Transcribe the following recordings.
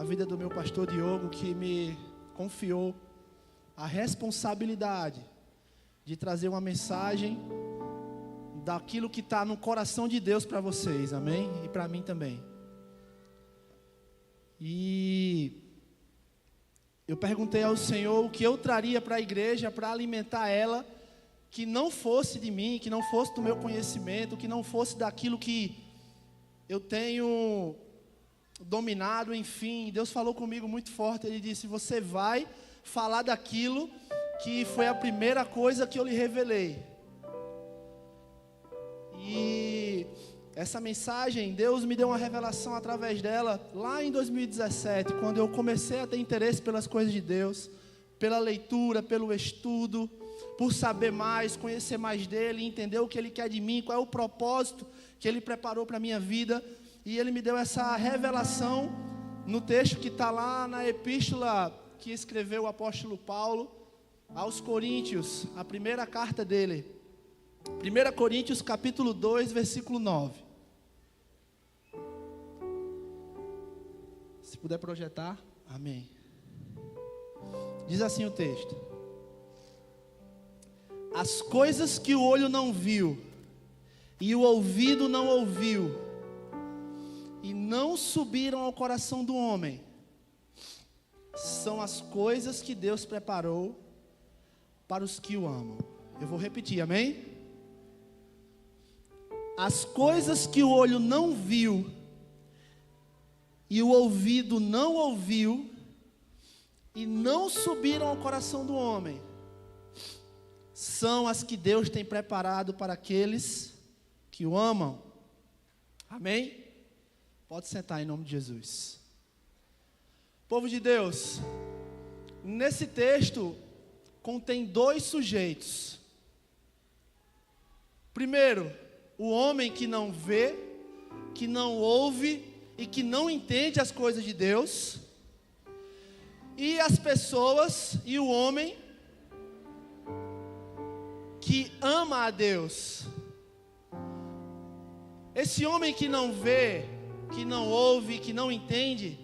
vida do meu pastor Diogo, que me confiou a responsabilidade de trazer uma mensagem daquilo que está no coração de Deus para vocês, amém? E para mim também. E eu perguntei ao Senhor o que eu traria para a igreja para alimentar ela, que não fosse de mim, que não fosse do meu conhecimento, que não fosse daquilo que eu tenho dominado, enfim. Deus falou comigo muito forte. Ele disse: você vai falar daquilo que foi a primeira coisa que eu lhe revelei. E essa mensagem, Deus me deu uma revelação através dela lá em 2017, quando eu comecei a ter interesse pelas coisas de Deus, pela leitura, pelo estudo, por saber mais, conhecer mais dele, entender o que ele quer de mim, qual é o propósito que ele preparou para a minha vida. E ele me deu essa revelação no texto que está lá na epístola que escreveu o apóstolo Paulo aos Coríntios, a primeira carta dele, 1 Coríntios capítulo 2, versículo 9. Se puder projetar, amém. Diz assim o texto: as coisas que o olho não viu, e o ouvido não ouviu, e não subiram ao coração do homem, são as coisas que Deus preparou para os que o amam. Eu vou repetir, amém? As coisas que o olho não viu, e o ouvido não ouviu, e não subiram ao coração do homem, são as que Deus tem preparado para aqueles que o amam. Amém? Pode sentar em nome de Jesus. Povo de Deus, nesse texto contém dois sujeitos. Primeiro, o homem que não vê, que não ouve e que não entende as coisas de Deus. E as pessoas e o homem que ama a Deus. Esse homem que não vê, que não ouve, que não entende,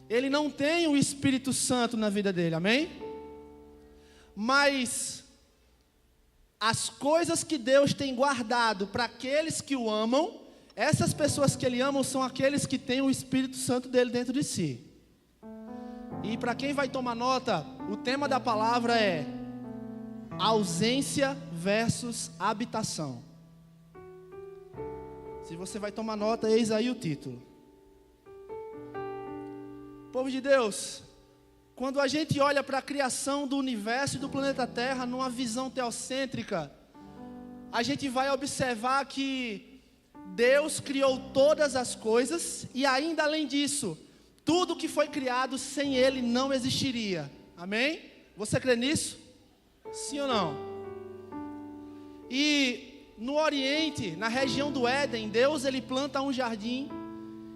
ele não tem o Espírito Santo na vida dele, amém? Mas as coisas que Deus tem guardado para aqueles que o amam, essas pessoas que ele ama são aqueles que têm o Espírito Santo dele dentro de si. E para quem vai tomar nota, o tema da palavra é ausência versus habitação. Se você vai tomar nota, eis aí o título. Povo de Deus, quando a gente olha para a criação do universo e do planeta Terra numa visão teocêntrica, a gente vai observar que Deus criou todas as coisas e ainda além disso, tudo que foi criado sem Ele não existiria. Amém? Você crê nisso? Sim ou não? E no Oriente, na região do Éden, Deus ele planta um jardim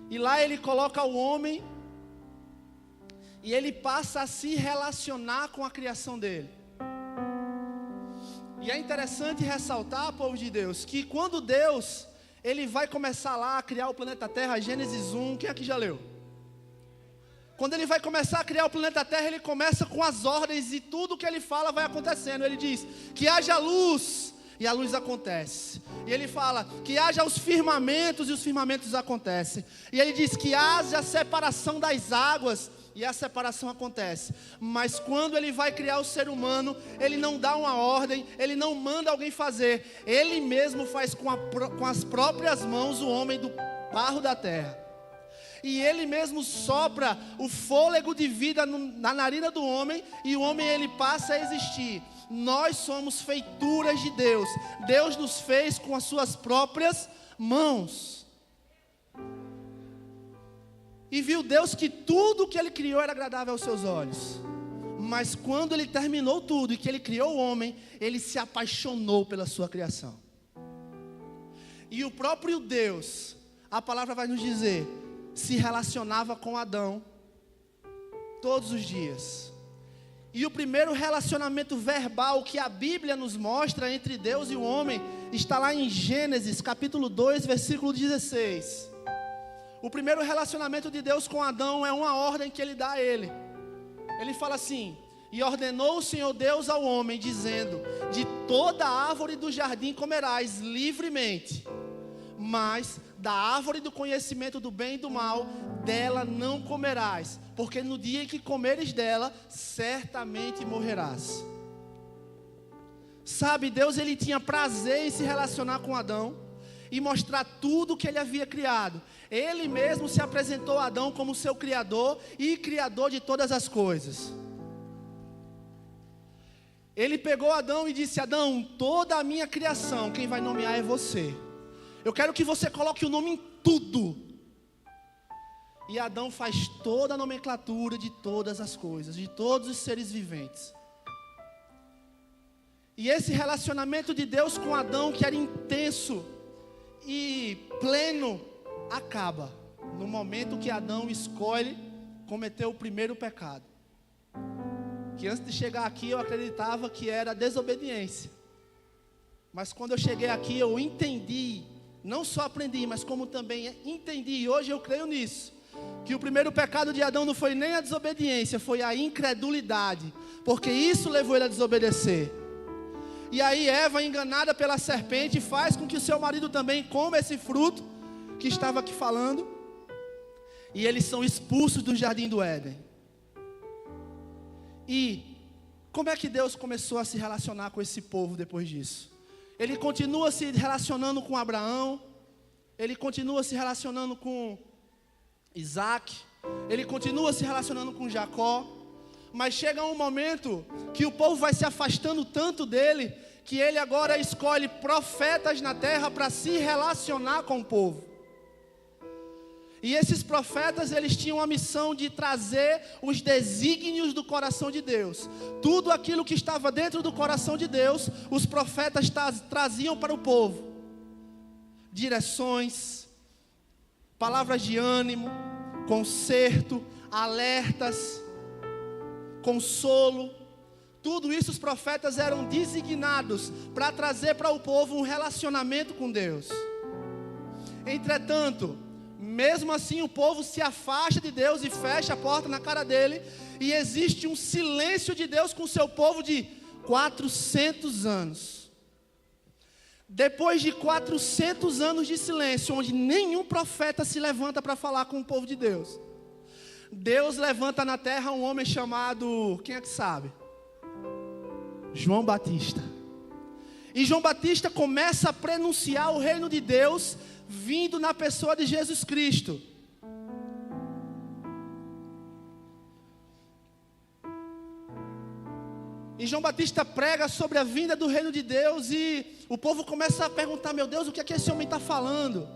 e lá ele coloca o homem e ele passa a se relacionar com a criação dele. E é interessante ressaltar, povo de Deus, que quando Deus ele vai começar lá a criar o planeta Terra, Gênesis 1, quem aqui já leu? Quando ele vai começar a criar o planeta Terra, ele começa com as ordens e tudo que ele fala vai acontecendo. Ele diz que haja luz e a luz acontece. E ele fala que haja os firmamentos e os firmamentos acontecem. E ele diz que haja a separação das águas e a separação acontece. Mas quando ele vai criar o ser humano, ele não dá uma ordem, ele não manda alguém fazer. Ele mesmo faz com as próprias mãos o homem do barro da terra. E ele mesmo sopra o fôlego de vida na narina do homem, e o homem ele passa a existir. Nós somos feituras de Deus. Deus nos fez com as suas próprias mãos. E viu Deus que tudo que ele criou era agradável aos seus olhos. Mas quando ele terminou tudo e que ele criou o homem, ele se apaixonou pela sua criação. E o próprio Deus, a palavra vai nos dizer, se relacionava com Adão todos os dias. E o primeiro relacionamento verbal que a Bíblia nos mostra entre Deus e o homem está lá em Gênesis capítulo 2, versículo 16. O primeiro relacionamento de Deus com Adão é uma ordem que ele dá a ele. Ele fala assim: e ordenou o Senhor Deus ao homem, dizendo: de toda árvore do jardim comerás livremente, mas da árvore do conhecimento do bem e do mal, dela não comerás, porque no dia em que comeres dela, certamente morrerás. Sabe, Deus ele tinha prazer em se relacionar com Adão e mostrar tudo o que ele havia criado. Ele mesmo se apresentou a Adão como seu criador e criador de todas as coisas. Ele pegou Adão e disse: Adão, toda a minha criação, quem vai nomear é você. Eu quero que você coloque o nome em tudo. E Adão faz toda a nomenclatura de todas as coisas, de todos os seres viventes. E esse relacionamento de Deus com Adão, que era intenso e pleno, acaba no momento que Adão escolhe cometer o primeiro pecado. Que antes de chegar aqui eu acreditava que era desobediência. Mas quando eu cheguei aqui eu entendi, não só aprendi, mas como também entendi, e hoje eu creio nisso, que o primeiro pecado de Adão não foi nem a desobediência, foi a incredulidade, porque isso levou ele a desobedecer. E aí Eva, enganada pela serpente, faz com que o seu marido também coma esse fruto que estava aqui falando, e eles são expulsos do jardim do Éden. E como é que Deus começou a se relacionar com esse povo depois disso? Ele continua se relacionando com Abraão, ele continua se relacionando com Isaac, ele continua se relacionando com Jacó, mas chega um momento que o povo vai se afastando tanto dele, que ele agora escolhe profetas na terra para se relacionar com o povo. E esses profetas, eles tinham a missão de trazer os desígnios do coração de Deus. Tudo aquilo que estava dentro do coração de Deus, os profetas traziam para o povo. Direções, palavras de ânimo, conserto, alertas, consolo. Tudo isso os profetas eram designados para trazer para o povo um relacionamento com Deus. Entretanto, mesmo assim o povo se afasta de Deus e fecha a porta na cara dele, e existe um silêncio de Deus com o seu povo de 400 anos. Depois de 400 anos de silêncio, onde nenhum profeta se levanta para falar com o povo de Deus, Deus levanta na terra um homem chamado, quem é que sabe? João Batista. E João Batista começa a prenunciar o reino de Deus vindo na pessoa de Jesus Cristo. E João Batista prega sobre a vinda do reino de Deus, e o povo começa a perguntar: meu Deus, o que é que esse homem está falando?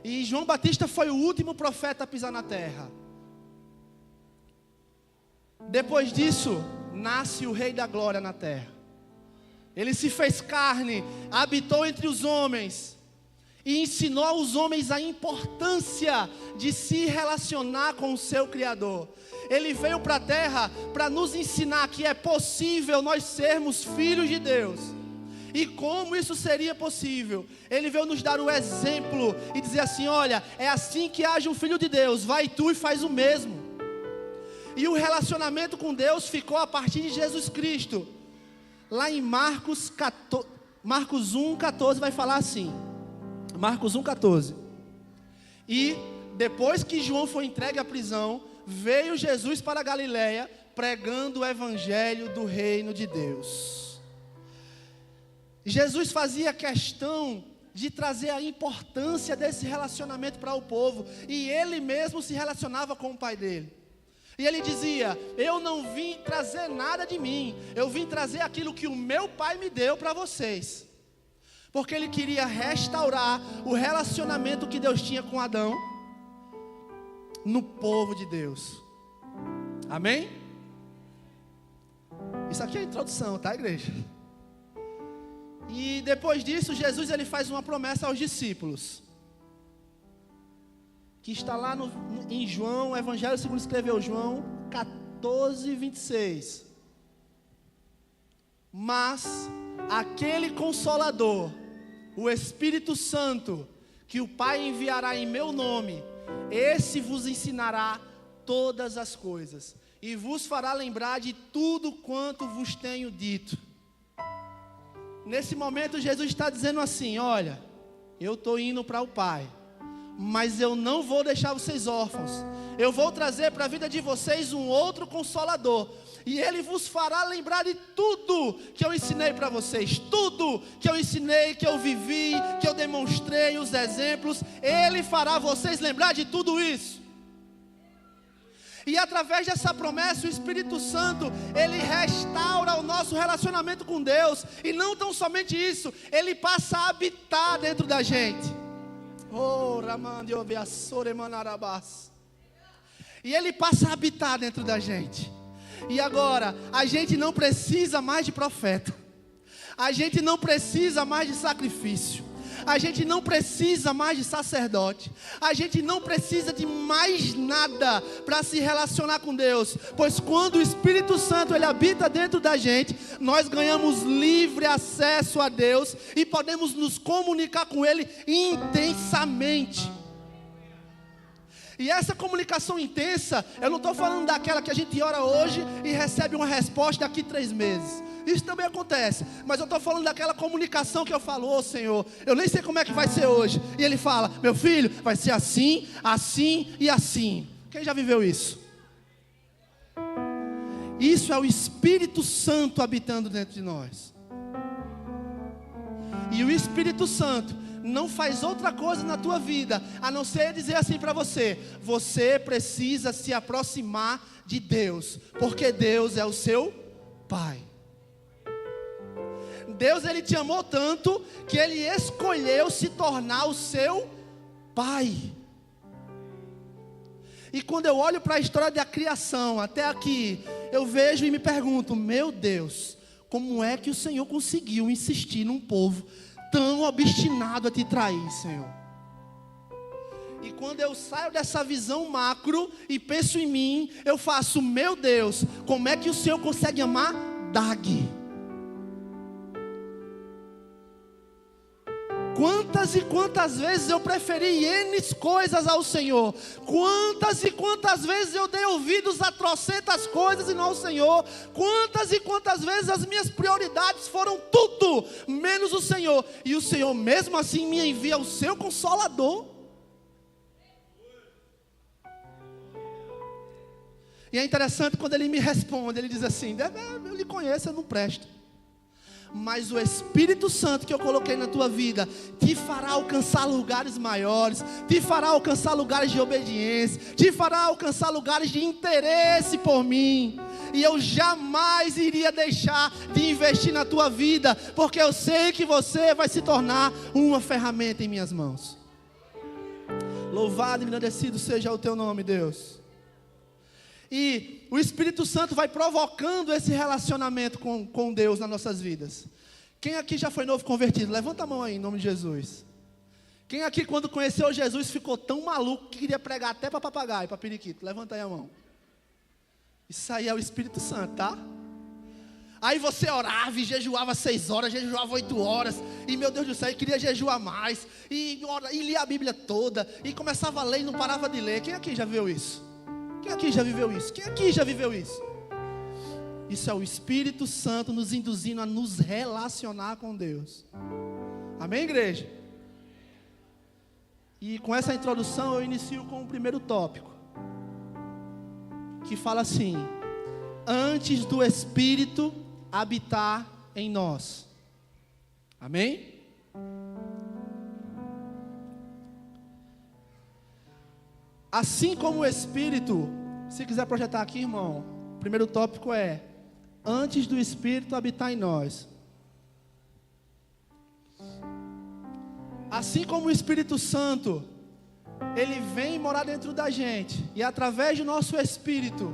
E João Batista foi o último profeta a pisar na terra. Depois disso, nasce o Rei da Glória na terra. Ele se fez carne, habitou entre os homens, e ensinou aos homens a importância de se relacionar com o seu Criador. Ele veio para a terra para nos ensinar que é possível nós sermos filhos de Deus. E como isso seria possível? Ele veio nos dar o exemplo e dizer assim: olha, é assim que age um filho de Deus, vai tu e faz o mesmo. E o relacionamento com Deus ficou a partir de Jesus Cristo. Lá em Marcos 1,14 vai falar assim. Marcos 1,14. E depois que João foi entregue à prisão, veio Jesus para a Galileia, pregando o evangelho do reino de Deus. Jesus fazia questão de trazer a importância desse relacionamento para o povo, e ele mesmo se relacionava com o pai dele. E ele dizia: eu não vim trazer nada de mim, eu vim trazer aquilo que o meu pai me deu para vocês. Porque ele queria restaurar o relacionamento que Deus tinha com Adão no povo de Deus. Amém? Isso aqui é a introdução, tá, igreja? E depois disso, Jesus ele faz uma promessa aos discípulos, que está lá em João, Evangelho segundo escreveu João 14, 26. Mas aquele Consolador, o Espírito Santo, que o Pai enviará em meu nome, Esse vos ensinará todas as coisas, e vos fará lembrar de tudo quanto vos tenho dito. Nesse momento Jesus está dizendo assim: olha, eu estou indo para o Pai, mas eu não vou deixar vocês órfãos. Eu vou trazer para a vida de vocês um outro Consolador, e Ele vos fará lembrar de tudo que eu ensinei para vocês. Tudo que eu ensinei, que eu vivi, que eu demonstrei, os exemplos, Ele fará vocês lembrar de tudo isso. E através dessa promessa, o Espírito Santo, Ele restaura o nosso relacionamento com Deus. E não tão somente isso, Ele passa a habitar dentro da gente. E Ele passa a habitar dentro da gente. E agora, a gente não precisa mais de profeta. A gente não precisa mais de sacrifício. A gente não precisa mais de sacerdote. A gente não precisa de mais nada para se relacionar com Deus. Pois quando o Espírito Santo Ele habita dentro da gente, nós ganhamos livre acesso a Deus e podemos nos comunicar com Ele intensamente. E essa comunicação intensa, eu não estou falando daquela que a gente ora hoje e recebe uma resposta daqui 3 meses. Isso também acontece, mas eu estou falando daquela comunicação que eu falo: ô Senhor, eu nem sei como é que vai ser hoje. E Ele fala: meu filho, vai ser assim, assim e assim. Quem já viveu isso? Isso é o Espírito Santo habitando dentro de nós. E o Espírito Santo não faz outra coisa na tua vida, a não ser dizer assim para você: você precisa se aproximar de Deus, porque Deus é o seu Pai. Deus, Ele te amou tanto, que Ele escolheu se tornar o seu Pai. E quando eu olho para a história da criação, até aqui, eu vejo e me pergunto: meu Deus, como é que o Senhor conseguiu insistir num povo tão obstinado a te trair, Senhor? E quando eu saio dessa visão macro e penso em mim, eu faço: meu Deus, como é que o Senhor consegue amar Dag? Quantas e quantas vezes eu preferi N coisas ao Senhor. Quantas e quantas vezes eu dei ouvidos a trocentas coisas e não ao Senhor. Quantas e quantas vezes as minhas prioridades foram tudo menos o Senhor. E o Senhor mesmo assim me envia o seu Consolador. E é interessante quando Ele me responde. Ele diz assim: eu lhe conheço, eu não presto. Mas o Espírito Santo que eu coloquei na tua vida te fará alcançar lugares maiores, te fará alcançar lugares de obediência, te fará alcançar lugares de interesse por mim. E eu jamais iria deixar de investir na tua vida, porque eu sei que você vai se tornar uma ferramenta em minhas mãos. Louvado e engrandecido seja o teu nome, Deus. E o Espírito Santo vai provocando esse relacionamento com Deus nas nossas vidas. Quem aqui já foi novo convertido? Levanta a mão aí, em nome de Jesus. Quem aqui, quando conheceu Jesus, ficou tão maluco que queria pregar até para papagaio, para periquito? Levanta aí a mão. Isso aí é o Espírito Santo, tá? Aí você orava e jejuava 6 horas, jejuava 8 horas. E meu Deus do céu, eu queria jejuar mais. E lia a Bíblia toda. E começava a ler e não parava de ler. Quem aqui já viu isso? Quem aqui já viveu isso? Quem aqui já viveu isso? Isso é o Espírito Santo nos induzindo a nos relacionar com Deus. Amém, igreja? E com essa introdução eu inicio com o primeiro tópico, que fala assim: antes do Espírito habitar em nós. Amém? Assim como o Espírito, se quiser projetar aqui, irmão, o primeiro tópico é: antes do Espírito habitar em nós. Assim como o Espírito Santo, Ele vem morar dentro da gente, e através do nosso Espírito,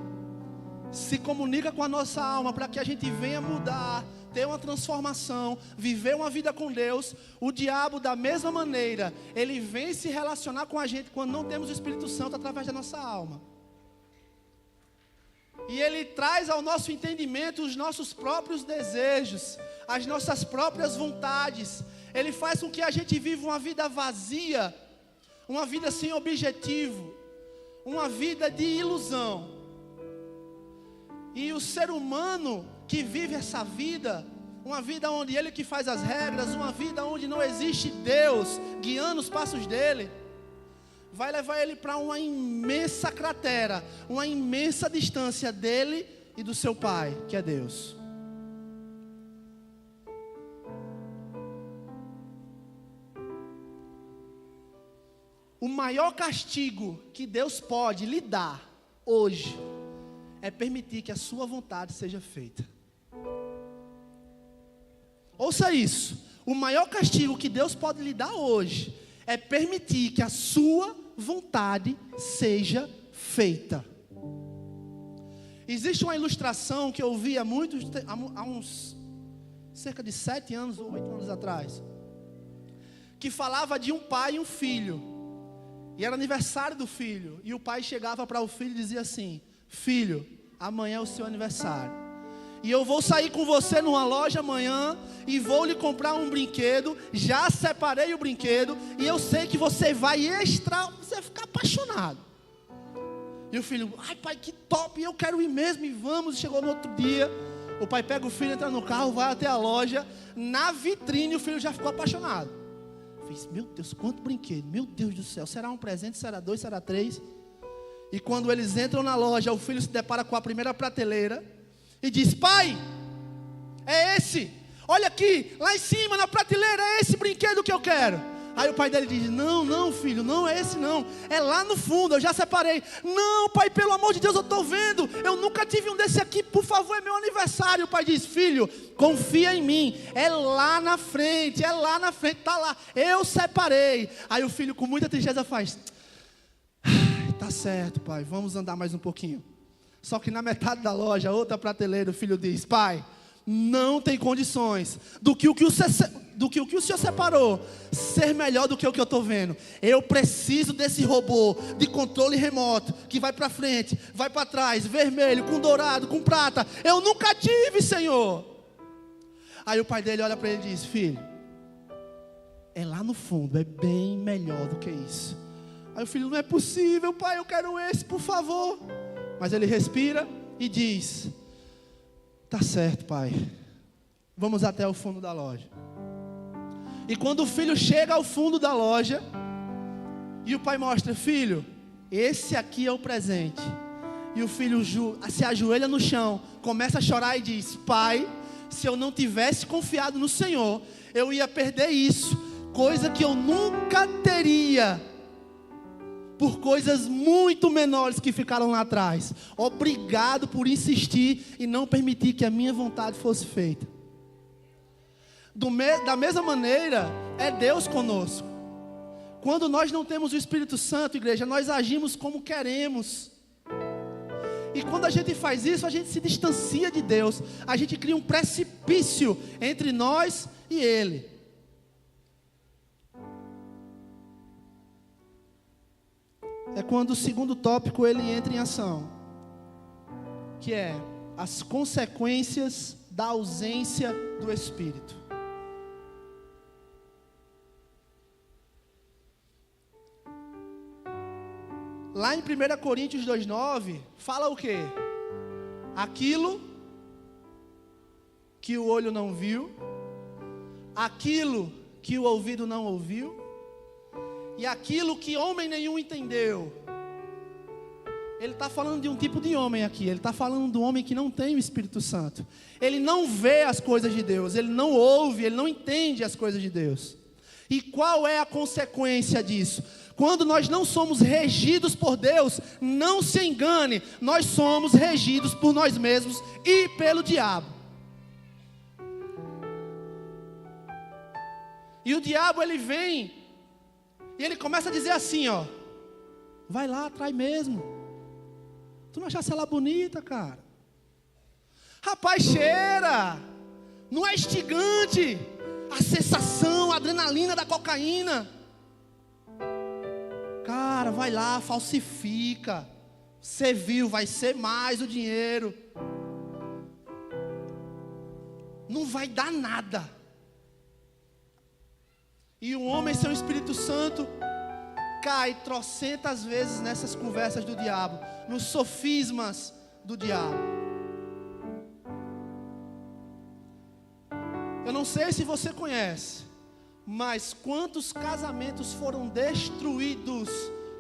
se comunica com a nossa alma, para que a gente venha mudar, ter uma transformação, viver uma vida com Deus. O diabo, da mesma maneira, ele vem se relacionar com a gente quando não temos o Espírito Santo através da nossa alma. E ele traz ao nosso entendimento os nossos próprios desejos, as nossas próprias vontades. Ele faz com que a gente viva uma vida vazia, uma vida sem objetivo, uma vida de ilusão. E o ser humano que vive essa vida, uma vida onde ele que faz as regras, uma vida onde não existe Deus guiando os passos dele, vai levar ele para uma imensa cratera, uma imensa distância dele e do seu Pai, que é Deus. O maior castigo que Deus pode lhe dar hoje é permitir que a sua vontade seja feita. Ouça isso. O maior castigo que Deus pode lhe dar hoje é permitir que a sua vontade seja feita. Existe uma ilustração que eu vi há uns cerca de 7 anos ou 8 anos atrás, que falava de um pai e um filho. E era aniversário do filho. E o pai chegava para o filho e dizia assim: filho, amanhã é o seu aniversário. E eu vou sair com você numa loja amanhã e vou lhe comprar um brinquedo. Já separei o brinquedo e eu sei que você vai você vai ficar apaixonado. E o filho: ai pai, que top, eu quero ir mesmo, e vamos. Chegou no outro dia, o pai pega o filho, entra no carro, vai até a loja. Na vitrine o filho já ficou apaixonado. Fiz: meu Deus, quanto brinquedo, meu Deus do céu, será um presente, será 2, será 3? E quando eles entram na loja, o filho se depara com a primeira prateleira e diz: pai, é esse, olha aqui, lá em cima na prateleira, é esse brinquedo que eu quero. Aí o pai dele diz: não filho, não é esse não, é lá no fundo, eu já separei. Não pai, pelo amor de Deus, eu estou vendo, eu nunca tive um desse aqui, por favor, é meu aniversário. O pai diz: filho, confia em mim, é lá na frente, está lá, eu separei. Aí o filho com muita tristeza faz: tá certo pai, vamos andar mais um pouquinho. Só que na metade da loja, outra prateleira, o filho diz: pai, não tem condições do que o senhor separou ser melhor do que o que eu estou vendo. Eu preciso desse robô de controle remoto, que vai para frente, vai para trás, vermelho, com dourado, com prata. Eu nunca tive, Senhor. Aí o pai dele olha para ele e diz: filho, é lá no fundo, é bem melhor do que isso. Aí o filho: não é possível pai, eu quero esse, por favor. Mas ele respira e diz: tá certo pai, vamos até o fundo da loja. E quando o filho chega ao fundo da loja, e o pai mostra: filho, esse aqui é o presente. E o filho se ajoelha no chão, começa a chorar e diz: pai, se eu não tivesse confiado no Senhor, eu ia perder isso, coisa que eu nunca teria, por coisas muito menores que ficaram lá atrás. Obrigado por insistir e não permitir que a minha vontade fosse feita. Da mesma maneira, é Deus conosco. Quando nós não temos o Espírito Santo, igreja, nós agimos como queremos. E quando a gente faz isso, a gente se distancia de Deus. A gente cria um precipício entre nós e Ele. É quando o segundo tópico ele entra em ação, que é as consequências da ausência do Espírito. Lá em 1 Coríntios 2,9, fala o quê? Aquilo que o olho não viu, aquilo que o ouvido não ouviu, e aquilo que homem nenhum entendeu. Ele está falando de um tipo de homem aqui. Ele está falando do homem que não tem o Espírito Santo. Ele não vê as coisas de Deus, ele não ouve, ele não entende as coisas de Deus. E qual é a consequência disso? Quando nós não somos regidos por Deus, não se engane, nós somos regidos por nós mesmos e pelo diabo. E o diabo ele vem e ele começa a dizer assim, ó: vai lá, atrai mesmo. Tu não achasse ela bonita, cara? Rapaz, cheira. Não é instigante a sensação, a adrenalina da cocaína? Cara, vai lá, falsifica. Você viu, vai ser mais o dinheiro. Não vai dar nada. E o homem sem o Espírito Santo, cai trocentas vezes nessas conversas do diabo, nos sofismas do diabo. Eu não sei se você conhece, mas quantos casamentos foram destruídos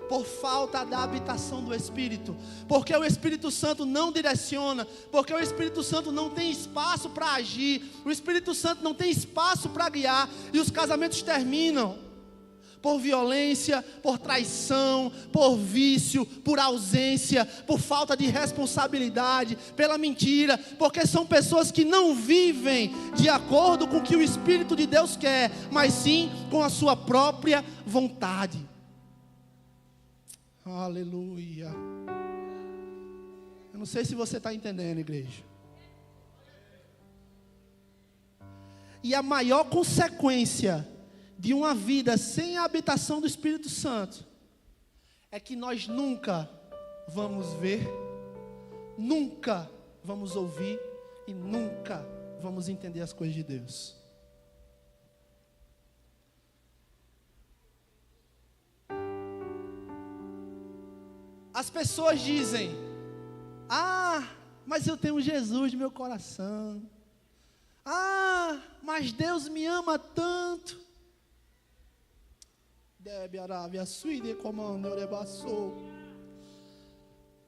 por falta da habitação do Espírito? Porque o Espírito Santo não direciona, porque o Espírito Santo não tem espaço para agir, o Espírito Santo não tem espaço para guiar, e os casamentos terminam por violência, por traição, por vício, por ausência, por falta de responsabilidade, pela mentira, porque são pessoas que não vivem de acordo com o que o Espírito de Deus quer, mas sim com a sua própria vontade. Aleluia. Eu não sei se você está entendendo, igreja. E a maior consequência de uma vida sem a habitação do Espírito Santo é que nós nunca vamos ver, nunca vamos ouvir e nunca vamos entender as coisas de Deus. As pessoas dizem: ah, mas eu tenho Jesus no meu coração. Ah, mas Deus me ama tanto.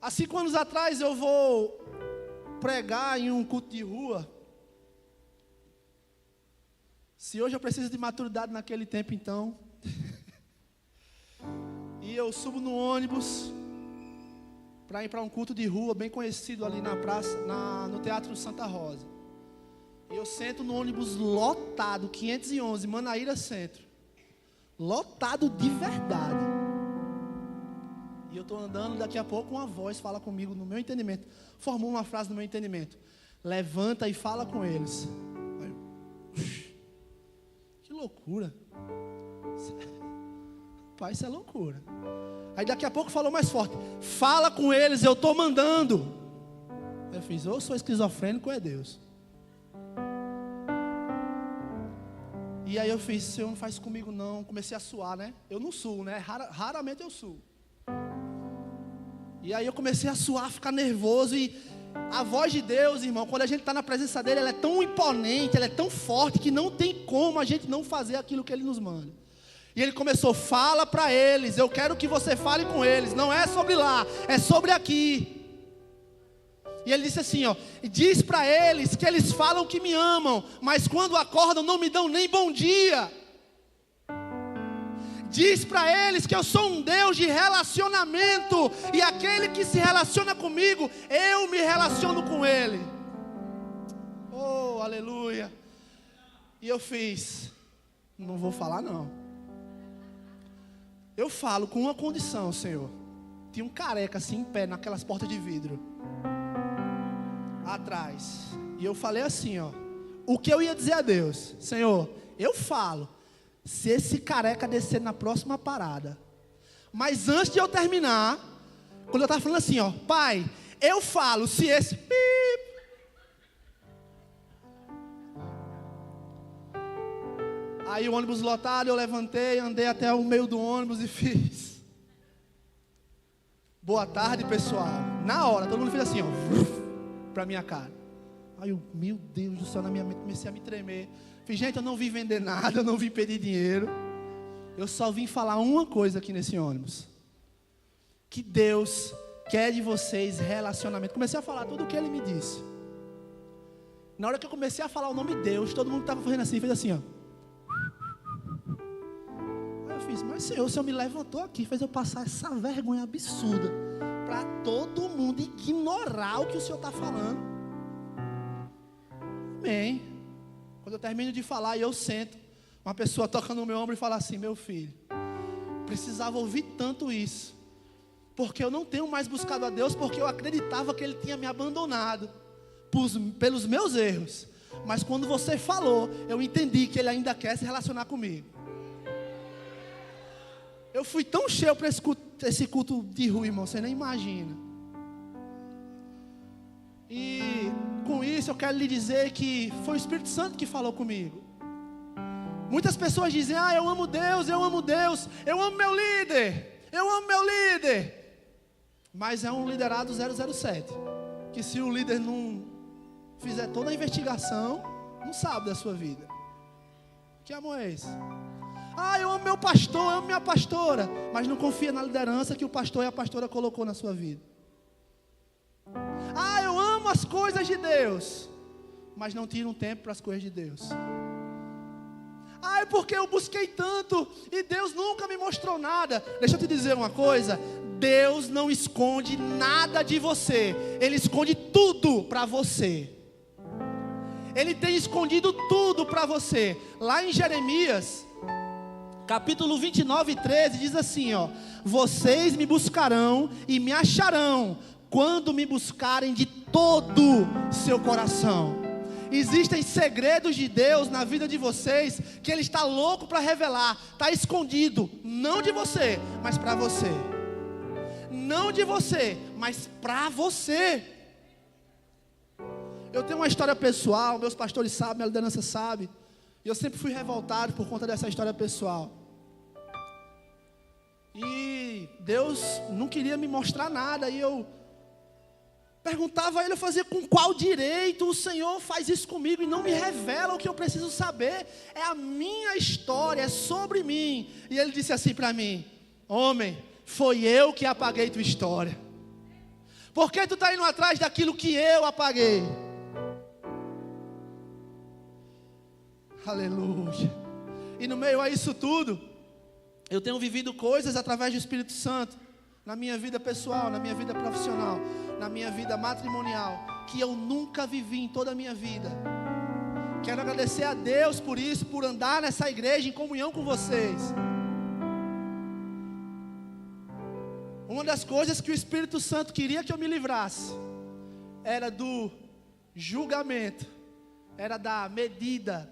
Há 5 anos atrás eu vou pregar em um culto de rua. Se hoje eu preciso de maturidade naquele tempo, então. E eu subo no ônibus para ir para um culto de rua bem conhecido ali na praça, no Teatro Santa Rosa. E eu sento no ônibus lotado, 511, Manaíra Centro. Lotado de verdade. E eu estou andando, daqui a pouco uma voz fala comigo no meu entendimento. Formou uma frase no meu entendimento: levanta e fala com eles. Que loucura. Pai, isso é loucura. Aí daqui a pouco falou mais forte: fala com eles, eu estou mandando. Eu fiz: ou sou esquizofrênico ou é Deus. E aí eu fiz: Senhor, não faz comigo não. Comecei a suar, né? Eu não suo, né? Raramente eu suo. E aí eu comecei a suar, a ficar nervoso. E a voz de Deus, irmão, quando a gente está na presença dele, ela é tão imponente, ela é tão forte, que não tem como a gente não fazer aquilo que ele nos manda. E ele começou: fala para eles, eu quero que você fale com eles. Não é sobre lá, é sobre aqui. E ele disse assim, ó: diz para eles que eles falam que me amam, mas quando acordam não me dão nem bom dia. Diz para eles que eu sou um Deus de relacionamento, e aquele que se relaciona comigo, eu me relaciono com ele. Oh, aleluia. E eu fiz: não vou falar não. Eu falo com uma condição, Senhor. Tinha um careca assim em pé naquelas portas de vidro atrás. E eu falei assim, ó: o que eu ia dizer a Deus? Senhor, eu falo se esse careca descer na próxima parada. Mas antes de eu terminar, quando eu estava falando assim, ó: Pai, eu falo se esse Aí o ônibus lotado, eu levantei, andei até o meio do ônibus e fiz: boa tarde, pessoal. Na hora, todo mundo fez assim, ó, para minha cara. Aí eu: meu Deus do céu, na minha mente comecei a me tremer. Fiz: gente, eu não vim vender nada, eu não vim pedir dinheiro. Eu só vim falar uma coisa aqui nesse ônibus: que Deus quer de vocês relacionamento. Comecei a falar tudo o que ele me disse. Na hora que eu comecei a falar o nome de Deus, todo mundo estava fazendo assim, fez assim, ó. Aí eu fiz: mas Senhor, o Senhor me levantou aqui, fez eu passar essa vergonha absurda para todo mundo ignorar o que o Senhor está falando. Amém. Quando eu termino de falar e eu sento, uma pessoa toca no meu ombro e fala assim: meu filho, precisava ouvir tanto isso, porque eu não tenho mais buscado a Deus, porque eu acreditava que Ele tinha me abandonado pelos meus erros. Mas quando você falou, eu entendi que Ele ainda quer se relacionar comigo. Eu fui tão cheio para esse culto de rua, irmão, você nem imagina. E com isso eu quero lhe dizer que foi o Espírito Santo que falou comigo. Muitas pessoas dizem, eu amo Deus, eu amo Deus, eu amo meu líder, eu amo meu líder. Mas é um liderado 007, que se o líder não fizer toda a investigação, não sabe da sua vida. Que amor é esse? Eu amo meu pastor, eu amo minha pastora, mas não confia na liderança que o pastor e a pastora colocou na sua vida. Eu amo as coisas de Deus, mas não tira um tempo para as coisas de Deus. É porque eu busquei tanto e Deus nunca me mostrou nada. Deixa eu te dizer uma coisa: Deus não esconde nada de você, Ele esconde tudo para você. Ele tem escondido tudo para você. Lá em Jeremias, capítulo 29, 13, diz assim, vocês me buscarão e me acharão, quando me buscarem de todo seu coração. Existem segredos de Deus na vida de vocês, que Ele está louco para revelar. Está escondido, não de você, mas para você. Não de você, mas para você. Eu tenho uma história pessoal, meus pastores sabem, minha liderança sabe. E eu sempre fui revoltado por conta dessa história pessoal. E Deus não queria me mostrar nada. E eu perguntava a Ele, eu fazia com qual direito o Senhor faz isso comigo e não me revela o que eu preciso saber. É a minha história, é sobre mim. E Ele disse assim para mim: homem, foi eu que apaguei tua história. Por que tu está indo atrás daquilo que eu apaguei? Aleluia. E no meio a isso tudo, eu tenho vivido coisas através do Espírito Santo, na minha vida pessoal, na minha vida profissional, na minha vida matrimonial, que eu nunca vivi em toda a minha vida. Quero agradecer a Deus por isso, por andar nessa igreja em comunhão com vocês. Uma das coisas que o Espírito Santo queria que eu me livrasse era do julgamento, era da medida,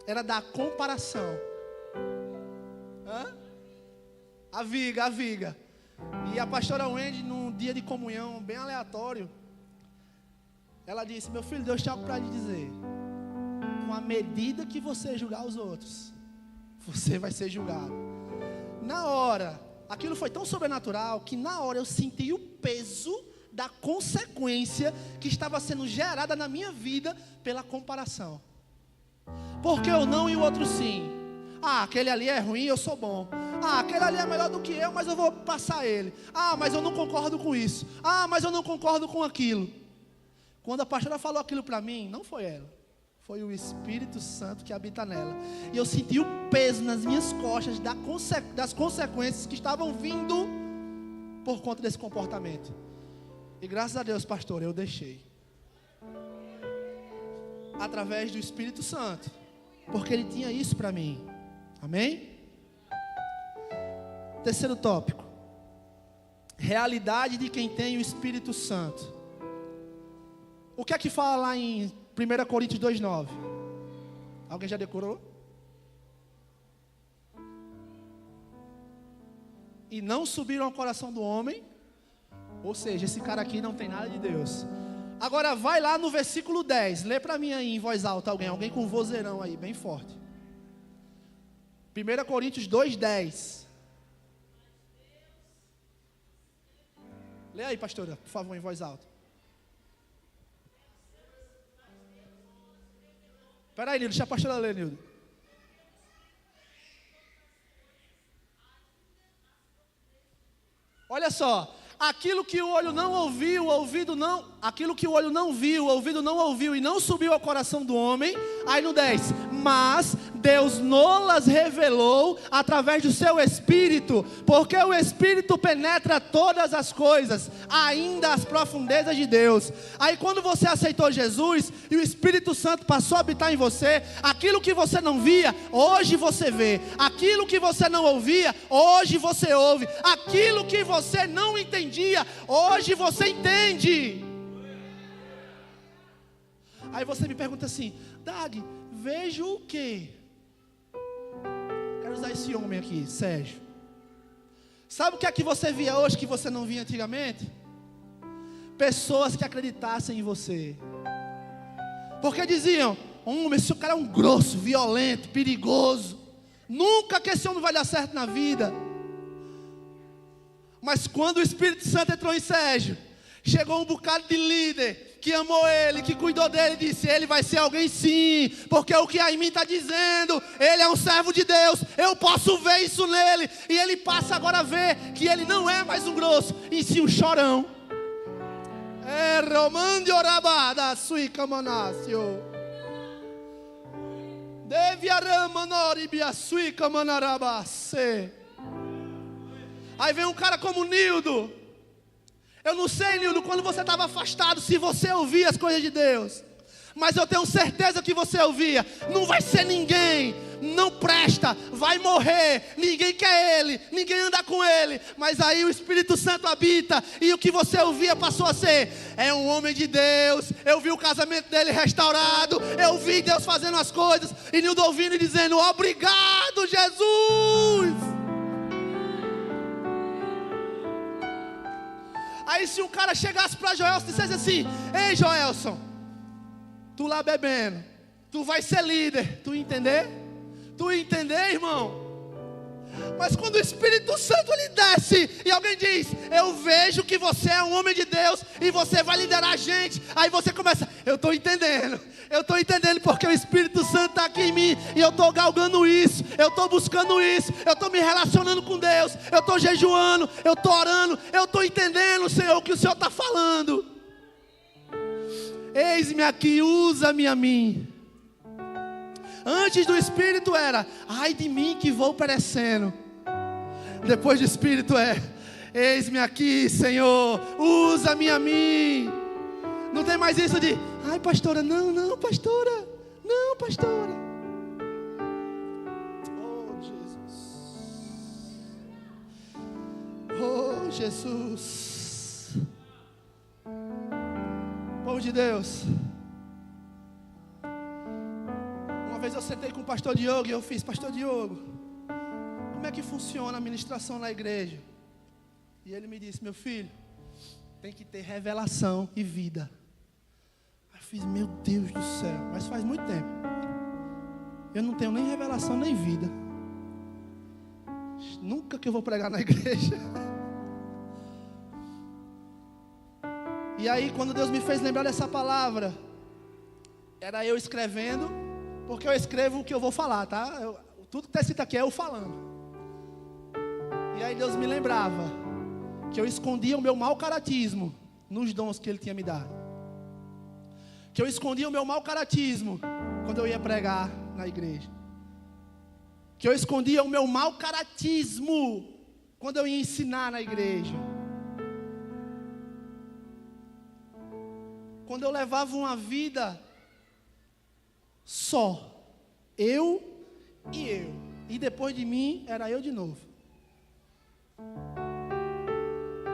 era da comparação. A viga. E a pastora Wendy, num dia de comunhão bem aleatório, ela disse: meu filho, Deus tem algo para lhe dizer. Com a medida que você julgar os outros, você vai ser julgado. Na hora, aquilo foi tão sobrenatural que na hora eu senti o peso da consequência que estava sendo gerada na minha vida pela comparação. Porque eu não e o outro sim. Aquele ali é ruim, eu sou bom. Aquele ali é melhor do que eu, mas eu vou passar ele. Mas eu não concordo com isso. Mas eu não concordo com aquilo. Quando a pastora falou aquilo para mim, não foi ela, foi o Espírito Santo que habita nela. E eu senti o peso nas minhas costas das consequências que estavam vindo por conta desse comportamento. E graças a Deus, pastor, eu deixei. Através do Espírito Santo. Porque Ele tinha isso para mim. Amém? Terceiro tópico. Realidade de quem tem o Espírito Santo. O que é que fala lá em 1 Coríntios 2,9? Alguém já decorou? E não subiram ao coração do homem. Ou seja, esse cara aqui não tem nada de Deus. Agora vai lá no versículo 10. Lê para mim aí em voz alta alguém com vozeirão aí, bem forte. 1 Coríntios 2,10. Lê aí, pastora, por favor, em voz alta. Espera aí, Nildo, deixa a pastora ler, Nildo. Olha só. Aquilo que o olho não ouviu, aquilo que o olho não viu, o ouvido não ouviu e não subiu ao coração do homem. Aí no 10, mas Deus nolas revelou através do seu Espírito, porque o Espírito penetra todas as coisas, ainda as profundezas de Deus. Aí quando você aceitou Jesus e o Espírito Santo passou a habitar em você, aquilo que você não via, hoje você vê. Aquilo que você não ouvia, hoje você ouve. Aquilo que você não entendia, hoje você entende. Aí você me pergunta assim: Dag, vejo o quê? Quero usar esse homem aqui, Sérgio. Sabe o que é que você via hoje que você não via antigamente? Pessoas que acreditassem em você. Porque diziam: esse cara é um grosso, violento, perigoso. Nunca que esse homem vai dar certo na vida. Mas quando o Espírito Santo entrou em Sérgio, chegou um bocado de líder que amou ele, que cuidou dele, e disse: ele vai ser alguém sim, porque o que há em mim está dizendo, ele é um servo de Deus, eu posso ver isso nele. E ele passa agora a ver que ele não é mais um grosso, e sim um chorão. Romande orabada sui camanasio. Aí vem um cara como Nildo. Eu não sei, Nildo, quando você estava afastado, se você ouvia as coisas de Deus. Mas eu tenho certeza que você ouvia. Não vai ser ninguém, não presta, vai morrer. Ninguém quer ele, ninguém anda com ele. Mas aí o Espírito Santo habita. E o que você ouvia passou a ser: é um homem de Deus. Eu vi o casamento dele restaurado. Eu vi Deus fazendo as coisas. E Nildo ouvindo e dizendo: obrigado, Jesus. Aí se um cara chegasse para Joelson e dissesse assim: ei, Joelson, tu lá bebendo, tu vai ser líder. Tu entender? Tu entender, irmão? Mas quando o Espírito Santo lhe desce e alguém diz: eu vejo que você é um homem de Deus e você vai liderar a gente. Aí você começa: eu estou entendendo porque o Espírito Santo está aqui em mim. E eu estou galgando isso, eu estou buscando isso, eu estou me relacionando com Deus, eu estou jejuando, eu estou orando, eu estou entendendo, Senhor, o que o Senhor está falando. Eis-me aqui, usa-me a mim. Antes do Espírito era: ai de mim que vou perecendo. Depois do Espírito é: eis-me aqui, Senhor, usa-me a mim. Não tem mais isso de: ai pastora, não pastora, não pastora. Oh Jesus, oh Jesus. Povo de Deus, uma vez eu sentei com o pastor Diogo e eu fiz: pastor Diogo, como é que funciona a ministração na igreja? E ele me disse: meu filho, tem que ter revelação e vida. Aí eu fiz: meu Deus do céu, mas faz muito tempo eu não tenho nem revelação nem vida. Nunca que eu vou pregar na igreja. E aí quando Deus me fez lembrar dessa palavra, era eu escrevendo, porque eu escrevo o que eu vou falar, tá? Tudo que está escrito aqui é eu falando. E aí Deus me lembrava que eu escondia o meu mau caratismo nos dons que Ele tinha me dado. Que eu escondia o meu mau caratismo quando eu ia pregar na igreja. Que eu escondia o meu mau caratismo quando eu ia ensinar na igreja. Quando eu levava uma vida só, eu, e depois de mim era eu de novo.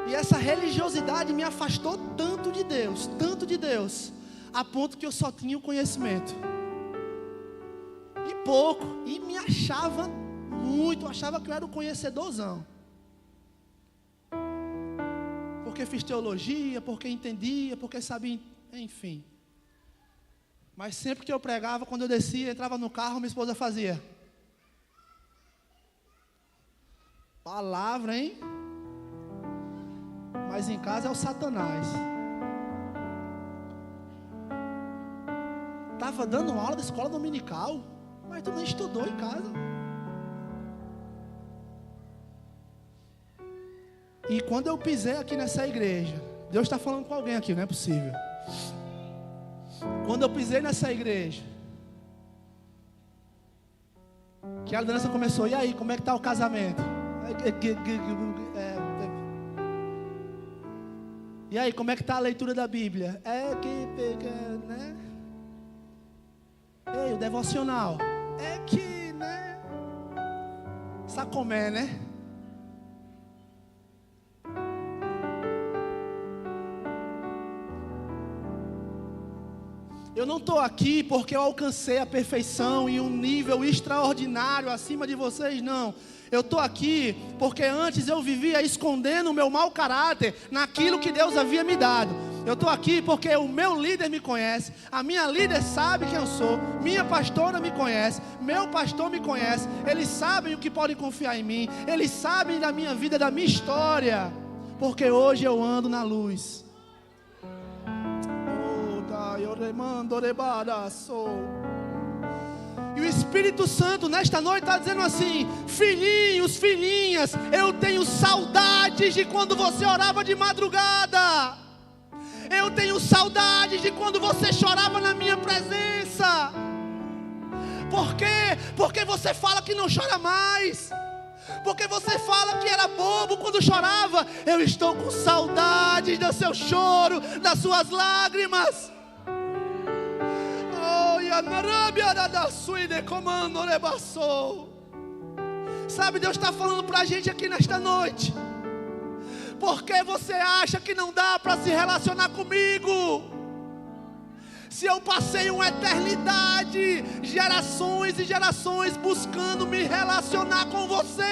E essa religiosidade me afastou tanto de Deus, a ponto que eu só tinha o conhecimento, e pouco, e me achava muito, achava que eu era o conhecedorzão, porque fiz teologia, porque entendia, porque sabia, enfim. Mas sempre que eu pregava, quando eu descia, entrava no carro, minha esposa fazia: palavra, hein? Mas em casa é o Satanás. Estava dando aula da escola dominical, mas tu nem estudou em casa. E quando eu pisei aqui nessa igreja, Deus está falando com alguém aqui, não é possível. Quando eu pisei nessa igreja, que a liderança começou: e aí, como é que está o casamento? E aí, como é que está a leitura da Bíblia? Né? Ei, o devocional? Né? Sacomé, né? Eu não estou aqui porque eu alcancei a perfeição e um nível extraordinário acima de vocês, não. Eu estou aqui porque antes eu vivia escondendo o meu mau caráter naquilo que Deus havia me dado. Eu estou aqui porque o meu líder me conhece, a minha líder sabe quem eu sou, minha pastora me conhece, meu pastor me conhece, eles sabem o que podem confiar em mim, eles sabem da minha vida, da minha história, porque hoje eu ando na luz. E o Espírito Santo nesta noite está dizendo assim: filhinhos, filhinhas, eu tenho saudades de quando você orava de madrugada. Eu tenho saudades de quando você chorava na minha presença. Por quê? Porque você fala que não chora mais. Porque você fala que era bobo quando chorava. Eu estou com saudades do seu choro, das suas lágrimas. Sabe, Deus está falando para a gente aqui nesta noite. Porque você acha que não dá para se relacionar comigo? Se eu passei uma eternidade, gerações e gerações buscando me relacionar com você.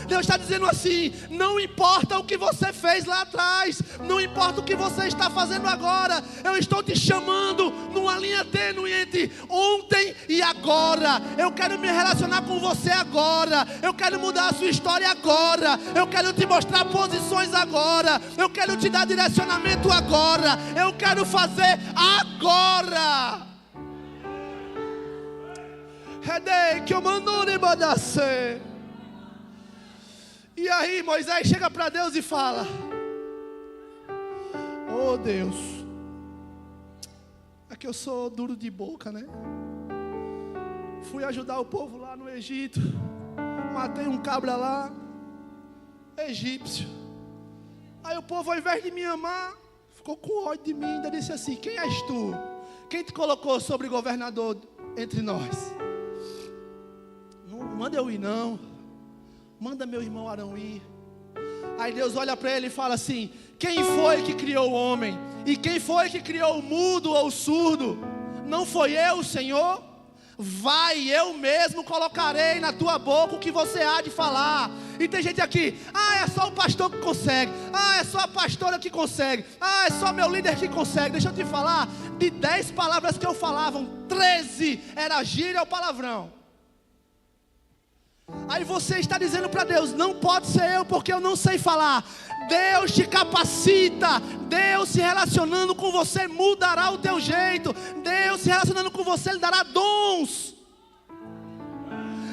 Deus está dizendo assim: não importa o que você fez lá atrás, não importa o que você está fazendo agora, eu estou te chamando numa linha tênue entre ontem e agora. Eu quero me relacionar com você agora, eu quero mudar a sua história agora, eu quero te mostrar posições agora, eu quero te dar direcionamento agora, eu quero fazer agora. E aí Moisés chega para Deus e fala: oh Deus, é que eu sou duro de boca, né? Fui ajudar o povo lá no Egito, matei um cabra lá, egípcio. Aí o povo, ao invés de me amar, ficou com ódio de mim, ainda disse assim: quem és tu? Quem te colocou sobre governador entre nós? Não manda eu ir não, manda meu irmão Arão ir. Aí Deus olha para ele e fala assim: quem foi que criou o homem? E quem foi que criou o mudo ou o surdo? Não foi eu, Senhor? Vai, eu mesmo colocarei na tua boca o que você há de falar. E tem gente aqui: é só o pastor que consegue, é só a pastora que consegue, é só meu líder que consegue. Deixa eu te falar, de 10 palavras que eu falava, 13 era gíria ou palavrão. Aí você está dizendo para Deus: não pode ser eu porque eu não sei falar. Deus te capacita. Deus se relacionando com você mudará o teu jeito. Deus se relacionando com você, Ele dará dons.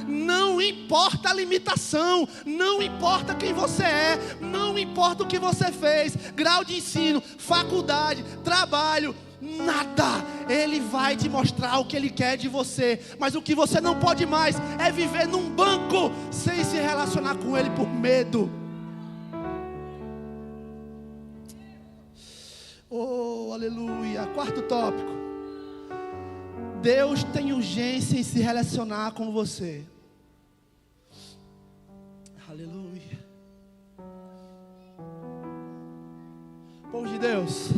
Não importa a limitação, não importa quem você é, não importa o que você fez, grau de ensino, faculdade, trabalho, nada. Ele vai te mostrar o que Ele quer de você. Mas o que você não pode mais é viver num banco sem se relacionar com Ele por medo. Oh, aleluia. Quarto tópico: Deus tem urgência em se relacionar com você. Aleluia. Povo de Deus,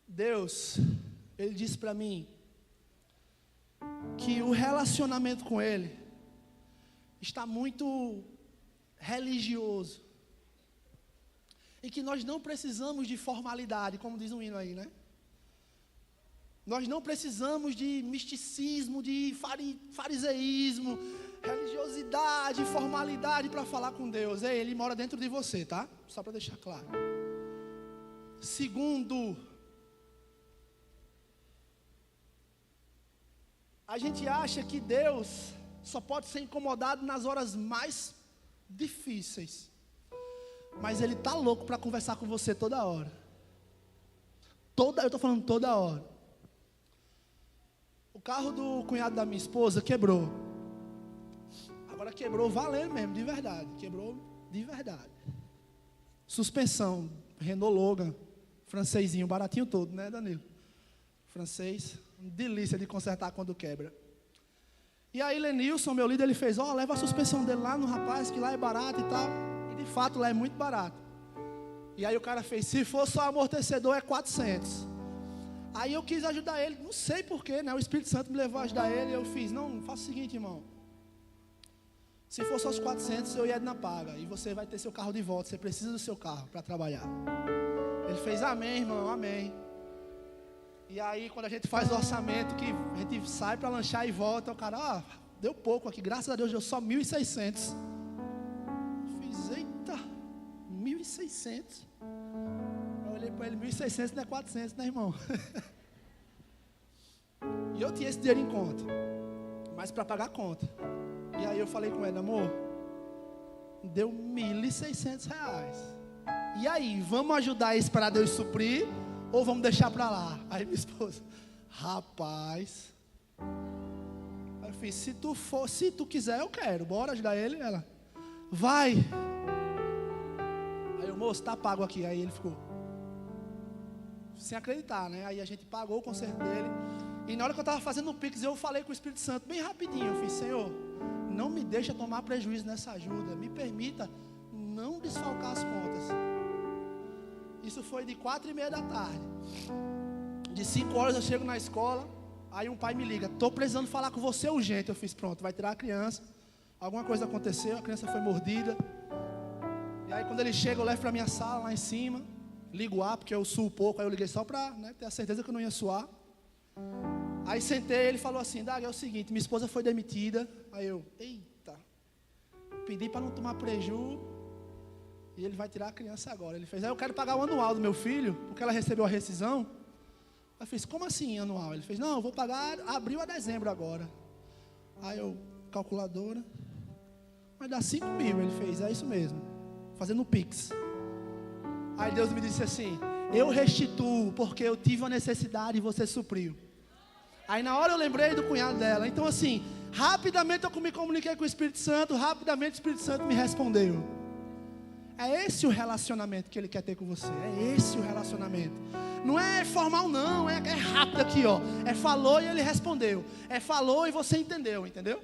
Deus, Ele disse para mim que o relacionamento com Ele está muito religioso, e que nós não precisamos de formalidade, como diz um hino aí, né? Nós não precisamos de misticismo, de fariseísmo, religiosidade, formalidade para falar com Deus. Ele mora dentro de você, tá? Só para deixar claro. Segundo, a gente acha que Deus só pode ser incomodado nas horas mais difíceis. Mas Ele está louco para conversar com você toda hora. Eu estou falando toda hora. O carro do cunhado da minha esposa quebrou. Agora quebrou valendo mesmo, de verdade. Quebrou de verdade. Suspensão, Renault Logan, francesinho, baratinho todo, né, Danilo? Francês, delícia de consertar quando quebra. E aí Lenilson, meu líder, ele fez: leva a suspensão dele lá no rapaz, que lá é barato e tal. E de fato lá é muito barato. E aí o cara fez: se for só amortecedor é 400. Aí eu quis ajudar ele, não sei porquê, né? O Espírito Santo me levou a ajudar ele. Eu fiz, não, faça o seguinte, irmão. Se for só os 400, eu ia na paga. E você vai ter seu carro de volta. Você precisa do seu carro para trabalhar. Ele fez, amém, irmão, amém. E aí, quando a gente faz o orçamento, que a gente sai para lanchar e volta, o cara, deu pouco aqui, graças a Deus, deu só 1.600. Fiz, eita, 1.600. Eu olhei para ele, 1.600 não é 400, né, irmão? E eu tinha esse dinheiro em conta, mas para pagar a conta. E aí eu falei com ele, amor, deu 1.600 reais. E aí, vamos ajudar isso para Deus suprir? Ou vamos deixar para lá? Aí minha esposa, rapaz. Aí eu fiz, se tu quiser, eu quero. Bora ajudar ele? Ela, vai. Aí o moço, tá pago aqui. Aí ele ficou sem acreditar, né? Aí a gente pagou o conserto dele. E na hora que eu estava fazendo o Pix, eu falei com o Espírito Santo, bem rapidinho. Eu fiz, Senhor, não me deixa tomar prejuízo nessa ajuda. Me permita não desfalcar as contas. Isso foi de 4:30 da tarde. De 5 horas eu chego na escola. Aí um pai me liga, estou precisando falar com você urgente. Eu fiz, pronto, vai tirar a criança. Alguma coisa aconteceu, a criança foi mordida. E aí quando ele chega, eu levo para a minha sala lá em cima. Ligo o ar, porque eu suo pouco. Aí eu liguei só para ter a certeza que eu não ia suar. Aí sentei, ele falou assim, Dag, é o seguinte, minha esposa foi demitida. Aí eu, eita, pedi para não tomar prejuízo. E ele vai tirar a criança agora. Ele fez, eu quero pagar o anual do meu filho, porque ela recebeu a rescisão. Eu fiz, como assim anual? Ele fez, não, eu vou pagar abril a dezembro agora. Aí eu, calculadora, vai dar 5.000. Ele fez, é isso mesmo, fazendo o Pix. Aí Deus me disse assim, eu restituo, porque eu tive uma necessidade e você supriu. Aí na hora eu lembrei do cunhado dela. Então assim, rapidamente eu me comuniquei com o Espírito Santo, rapidamente o Espírito Santo me respondeu. É esse o relacionamento que Ele quer ter com você. É esse o relacionamento. Não é formal não, é rápido aqui, ó. É falou e Ele respondeu. É falou e você entendeu, entendeu?